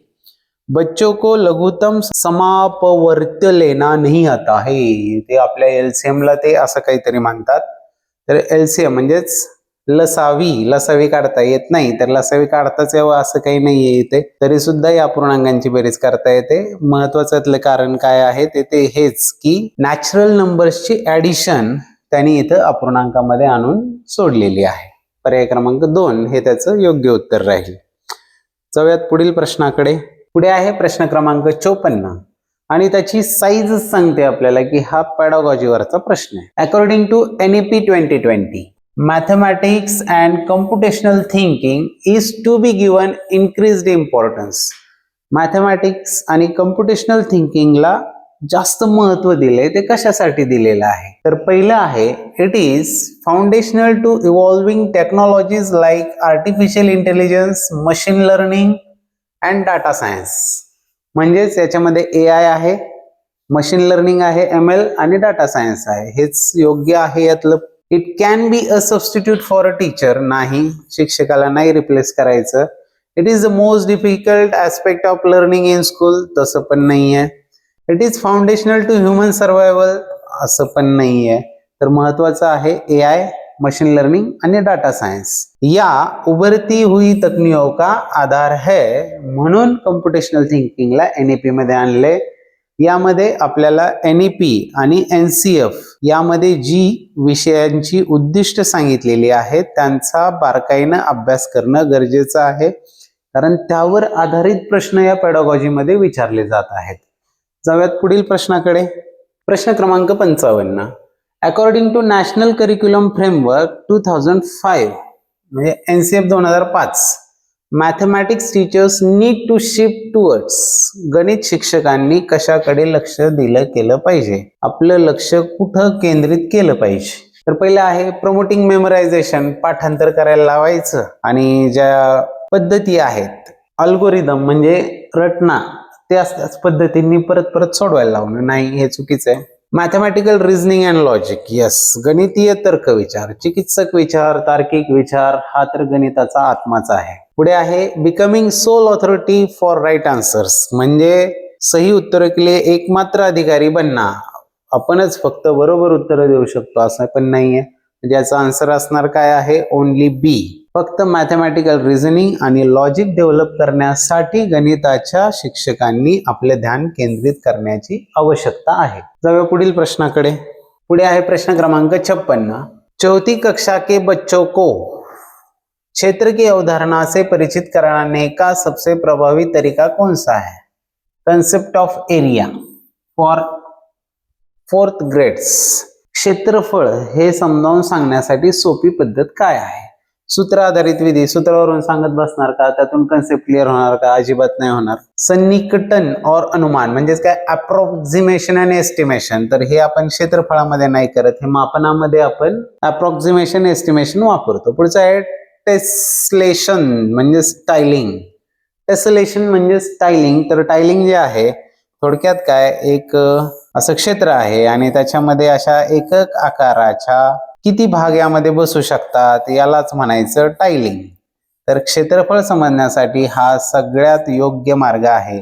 Speaker 1: बच्चों को लघुत्तम समापवर्त्य लेना नहीं आता है. ते आपल्या एलसीएम ला ते असं काहीतरी म्हणतात. तर एलसीएम म्हणजेच लसावी काढता येत नाही. तर लसावी काढताच यावं असं काही नाहीये इथे. तरी सुद्धा या अपूर्णांकांची बेरीज करता येते. महत्वाचं कारण काय आहे ते हेच की नॅचरल नंबर्सची ऍडिशन त्यांनी इथं अपूर्णांकामध्ये आणून सोडलेली आहे. पर्याय क्रमांक 2 हे त्याचं योग्य उत्तर राहील. जाऊयात पुढील प्रश्नाकडे. पुढे आहे प्रश्न क्रमांक 54. आणि त्याची साईजच सांगते आपल्याला की हा पॅडागॉजीवरचा प्रश्न आहे. According to NEP 2020, mathematics and computational thinking is to be given increased importance. Mathematics आणि कम्प्युटेशनल थिंकिंगला जास्त महत्व दिले, ते कशासाठी दिलेलं आहे? तर पहिलं आहे, it is foundational to evolving technologies like artificial intelligence, machine learning and data science. म्हणजेच याच्यामध्ये AI आहे, मशीन लर्निंग आहे, ML आणि डाटा सायन्स आहे. हेच योग्य आहे यातलं. It can be a substitute for a teacher. नाही, शिक्षकाला नाही रिप्लेस करायचं. It is the most difficult aspect of learning in school. तसं पण नाहीये. It is foundational to human survival. असं पण नाहीये. तर महत्वाचं आहे AI, मशीन लर्निंग आणि डाटा सायन्स. या उभरती हुई तकनीकों का आधार है, म्हणून कम्प्युटेशनल थिंकिंगला NEP मध्ये आणले. यामध्ये आपल्याला NEP आणि NCF यामध्ये जी विषयांची उद्दिष्ट सांगितलेली आहेत त्यांचा बारकाईनं अभ्यास करणं गरजेचं आहे, कारण त्यावर आधारित प्रश्न या पेडागॉजीमध्ये विचारले जात आहेत. जाऊयात पुढील प्रश्नाकडे. प्रश्न क्रमांक 55. According to national curriculum framework 2005, म्हणजे NCF 2005, mathematics teachers need to shift towards. गणित शिक्षकांनी कशाकडे लक्ष दिलं केलं पाहिजे? आपलं लक्ष कुठं केंद्रित केलं पाहिजे? तर पहिलं आहे प्रमोटिंग मेमोरायझेशन. पाठांतर करायला लावायचं आणि ज्या पद्धती आहेत, अल्गोरिदम म्हणजे रटना, त्याच पद्धतींनी परत परत सोडवायला लावणं. नाही, हे चुकीचं आहे. Mathematical reasoning and logic. Yes, गणितीय तर्क विचार, चिकित्सक विचार, तार्किक विचार हा तर गणिताचा आत्माच आहे. पुढे आहे becoming sole authority for right answers. म्हणजे सही उत्तरों के लिए एकमात्र अधिकारी बनना. आपणच फक्त बरोबर उत्तर देऊ शकतो असं पण नाहीये. ज्याचा आन्सर असणार काय आहे? ओनली बी. फक्त मॅथमॅटिकल रिझनिंग आणि लॉजिक डेव्हलप करण्यासाठी गणिताच्या शिक्षकांनी आपले ध्यान केंद्रित करण्याची आवश्यकता आहे. जाऊया पुढील प्रश्नाकडे. पुढे आहे प्रश्न क्रमांक 56. चौथी कक्षा के बच्चों को क्षेत्र की अवधारणा से परिचित कराने का सबसे प्रभावी तरीका कौन सा है? Concept of area for 4th grades. क्षेत्रफळ हे समजावून सांगण्यासाठी सोपी पद्धत काय आहे? सूत्र आधारित विधी. सूत्रावरून सांगत बसणार का? त्यातून कन्सेप्ट क्लिअर होणार का? अजिबात नाही होणार. सन्निकटन और अनुमान म्हणजेच काय? अप्रॉक्सिमेशन आणि एस्टिमेशन. तर हे आपण क्षेत्रफळामध्ये नाही करत, हे मापनामध्ये आपण अप्रॉक्सिमेशन एस्टिमेशन वापरतो. पुढचं आहे टेस्लेशन म्हणजे स्टायलिंग. टेस्लेशन म्हणजे स्टायलिंग. तर टायलिंग जे आहे थोडक्यात काय, एक असं क्षेत्र आहे आणि त्याच्यामध्ये अशा एकक आकाराच्या किती भाग यामध्ये बसू शकतात, यालाच म्हणायचं टायलिंग. तर क्षेत्रफळ समजण्यासाठी हा सगळ्यात योग्य मार्ग आहे.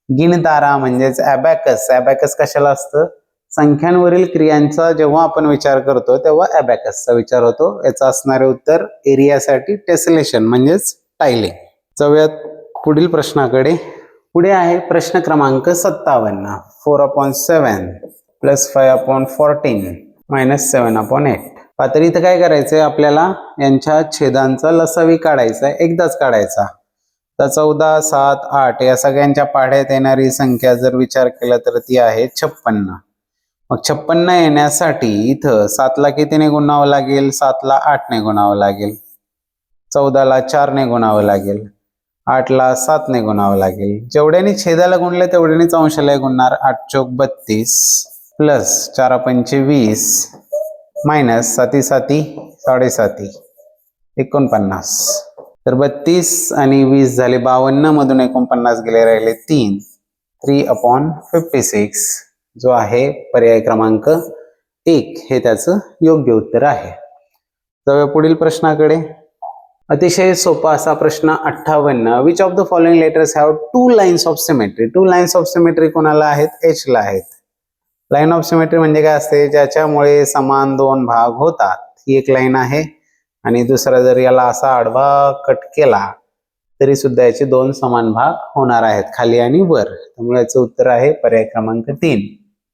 Speaker 1: गिणतारा म्हणजेच ॲबॅकस. ॲबॅकस कशाला असतं? संख्यांवरील क्रियांचा जेव्हा आपण विचार करतो तेव्हा ॲबॅकसचा विचार होतो. याचं असणारे उत्तर एरियासाठी टेस्लेशन म्हणजेच टायलिंग. जाऊयात पुढील प्रश्नाकडे. पुढे आहे प्रश्न क्रमांक 57. 4/7 + 5/14 - 7/8. तर इथं काय करायचंय आपल्याला? यांच्या छेदांचा लसावी काढायचा, एकदाच काढायचा. तर 14, 7, 8 या सगळ्यांच्या पाढ्यात येणारी संख्या जर विचार केला तर ती आहे 56. मग 56 येण्यासाठी इथं 7ला कितीने गुणावं लागेल? 7ला 8ने गुणावं लागेल. 14ला 4ने गुणावं लागेल. 8ला 7ने गुणावं लागेल. जेवढ्याने छेदाला गुणले तेवढ्यानेच अंशाला गुणणार. 8 चौक 32 प्लस 4 पंचे 20 मायनस 7 7 7.5 49. तर 32 आणि 20 झाले 52, मधून 49 गेले, राहिले 3. 3/56 जो आहे पर्याय क्रमांक 1 हे त्याचं योग्य उत्तर आहे. जाऊया पुढील प्रश्नाकडे. अतिशय सोपा असा प्रश्न 58. Which of the following letters have 2 lines of symmetry. 2 lines of symmetry कोणाला आहेत? H ला आहेत. लाईन ऑफ सिमेट्री म्हणजे काय असते? ज्याच्यामुळे समान 2 भाग होतात. ही एक लाईन आहे आणि दुसरा जर याला असा आडवा कट केला तरी सुद्धा याचे 2 समान भाग होणार आहेत, खाली आणि वर. त्यामुळे याचं उत्तर आहे पर्याय क्रमांक 3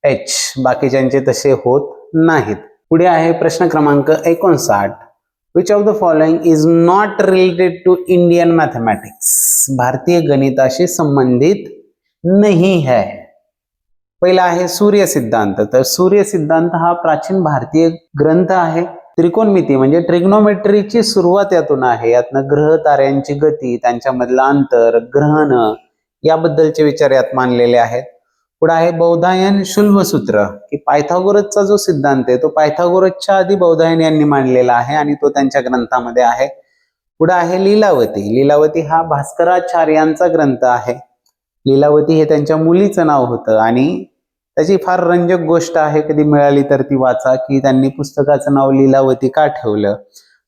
Speaker 1: H. बाकीच्यांचे तसे होत नाहीत. पुढे आहे प्रश्न क्रमांक 59. Which of the following is not related to Indian mathematics. भारतीय गणिताशी संबंधित नहीं है. पहिला आहे सूर्य सिद्धांत. तर सूर्य सिद्धांत हा प्राचीन भारतीय ग्रंथ आहे. त्रिकोणमिती म्हणजे ट्रिग्नोमेट्रीची सुरुवात यातून आहे. यातनं ग्रह ताऱ्यांची गती, त्यांच्यामधलं अंतर, ग्रहण याबद्दलचे विचार यात मांडलेले आहेत. पुढे आहे बौधायन शुल्बसूत्र, की पायथागोरसचा जो सिद्धांत आहे तो पायथागोरसच्या आधी बौधायन यांनी मांडलेला आहे आणि तो त्यांच्या ग्रंथामध्ये आहे. पुढे आहे लीलावती. लीलावती हा भास्कराचार्यांचा ग्रंथ आहे. लीलावती हे त्यांच्या मुलीचं नाव होतं आणि त्याची फार रंजक गोष्ट आहे, कधी मिळाली तर ती वाचा, की त्यांनी पुस्तकाचं नाव लीलावती का ठेवलं.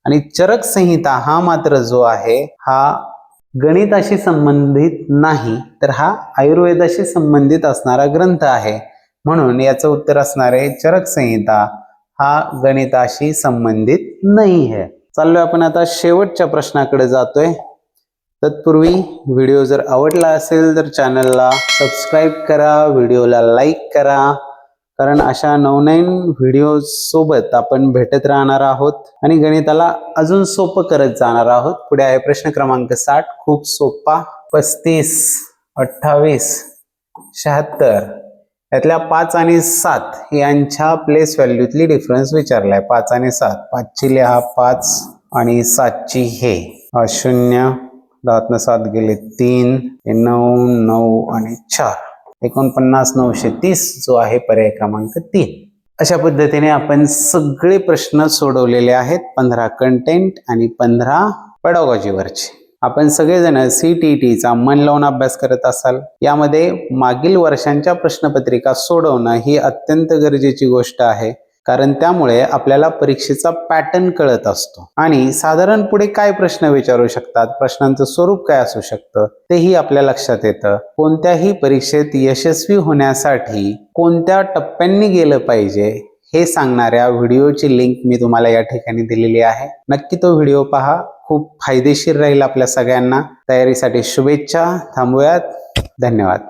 Speaker 1: आणि चरक संहिता हा मात्र जो आहे हा गणिताशी संबंधित नाही, तर हा आयुर्वेदाशी संबंधित असणारा ग्रंथ आहे. म्हणून याचं उत्तर असणार आहे चरक संहिता हा गणिताशी संबंधित नाही आहे. चाललोय आपण आता शेवटच्या प्रश्नाकडे जातोय. तत्पूर्वी व्हिडिओ जर आवडला असेल तर चॅनलला सबस्क्राईब करा, व्हिडिओला लाईक करा, कारण अशा नवनवीन व्हिडिओ सोबत आपण भेटत राहणार आहोत आणि गणिताला अजून सोपं करत जाणार आहोत. पुढे आहे प्रश्न क्रमांक 60, खूप सोपा. 35, 28, 76 यातल्या 5 आणि 7 यांच्या प्लेस व्हॅल्यूतली डिफरन्स विचारलाय. 5 आणि 7, 5 ची लिहा 5 आणि 7 ची हे 0, 10 7 गेले 3, 9, 9 आणि 4, 49, 930 जो आहे पर्याय क्रमांक 3. अशा पद्धतीने आपण सगळे प्रश्न सोडवलेले आहेत. 15 कंटेंट आणि 15 पेडॉगॉजीवरचे. आपण सगळेजण CTETचा मन लावून अभ्यास करत असाल. यामध्ये मागील वर्षांच्या प्रश्नपत्रिका सोडवणं ही अत्यंत गरजेची गोष्ट आहे, कारण त्यामुळे आपल्याला परीक्षेचा पॅटर्न कळत असतो आणि साधारण पुढे काय प्रश्न विचारू शकतात, प्रश्नांचं स्वरूप काय असू शकतं तेही आपल्या लक्षात येतं. कोणत्याही परीक्षेत यशस्वी होण्यासाठी कोणत्या टप्प्यांनी गेलं पाहिजे हे सांगणाऱ्या व्हिडिओची लिंक मी तुम्हाला या ठिकाणी दिलेली आहे. नक्की तो व्हिडिओ पहा, खूप फायदेशीर राहील आपल्या सगळ्यांना. तयारीसाठी शुभेच्छा. थांबूयात. धन्यवाद.